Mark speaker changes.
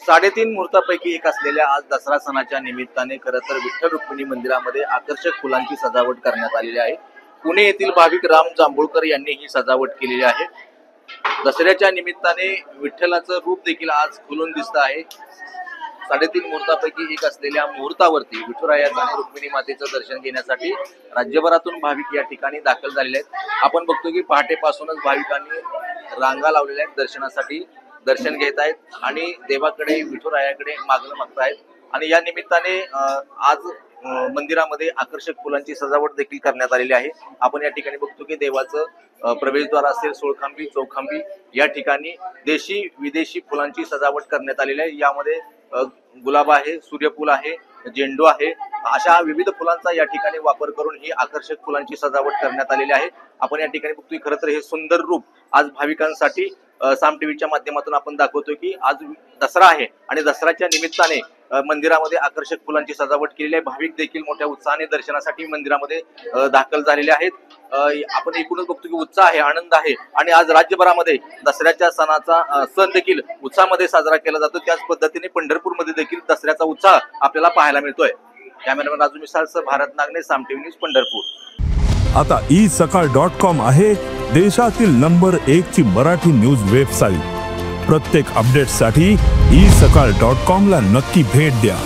Speaker 1: 3.5 मुहूर्तापैकी एक असलेल्या आज दसरा सणाच्या निमित्ताने खरं तर विठ्ठल रुक्मिणी मंदिरामध्ये आकर्षक फुलांची सजावट करण्यात आलेली आहे। पुणे येथील भाविक राम जांभूळकर यांनी ही सजावट केलेली आहे। दसऱ्याच्या निमित्ताने विठ्ठलाचं रूप देखील आज खुलून दिसत आहे। 3.5 मुहूर्तापैकी एक असलेल्या मुहूर्तावरती विठुरायाचं आणि रुक्मिणी मातेचं दर्शन घेण्यासाठी राज्यभरातून भाविक या ठिकाणी दाखल झालेले आहेत। आपण बघतो की पहाटेपासूनच भाविकांनी रांगा लावलेल्या आहेत दर्शनासाठी, दर्शन घेत आहेत आणि देवाकडे विठुरायाकडे मागणं मागतायत। आणि या निमित्ताने आज मंदिरामध्ये आकर्षक फुलांची सजावट देखील करण्यात आलेली आहे। आपण या ठिकाणी बघतो की देवाचं प्रवेशद्वार असेल, सोळखांबी, चौखांबी या ठिकाणी देशी विदेशी फुलांची सजावट करण्यात आलेली आहे। यामध्ये गुलाब आहे, सूर्यफूल आहे, झेंडू आहे, अशा विविध फुलांचा या ठिकाणी वापर करून ही आकर्षक फुलांची सजावट करण्यात आलेली आहे। आपण या ठिकाणी बघतोय खरं तर हे सुंदर रूप आज भाविकांसाठी साम टीव्हीच्या माध्यमातून आपण दाखवतोय की आज दसरा आहे आणि दसऱ्याच्या निमित्ताने मंदिरामध्ये आकर्षक फुलांची सजावट केलेली आहे। भाविक देखील मोठ्या उत्साहाने दर्शनासाठी मंदिरामध्ये दाखल झालेले आहेत। आपण एकूणच बघतो की उत्साह आहे, आनंद आहे आणि आज राज्यभरामध्ये दसऱ्याच्या सणाचा सण देखील उत्साहामध्ये साजरा केला जातो। त्याच पद्धतीने पंढरपूरमध्ये देखील दसऱ्याचा उत्साह आपल्याला पाहायला मिळतोय। कॅमेरामॅन राजू मिसाळसह भारत नागने, साम टीव्ही न्यूज, पंढरपूर।
Speaker 2: आता isakal.com आहे देशातील नंबर 1 ची मराठी न्यूज वेबसाईट। प्रत्येक अपडेटसाठी isakal.com ला नक्की भेट द्या।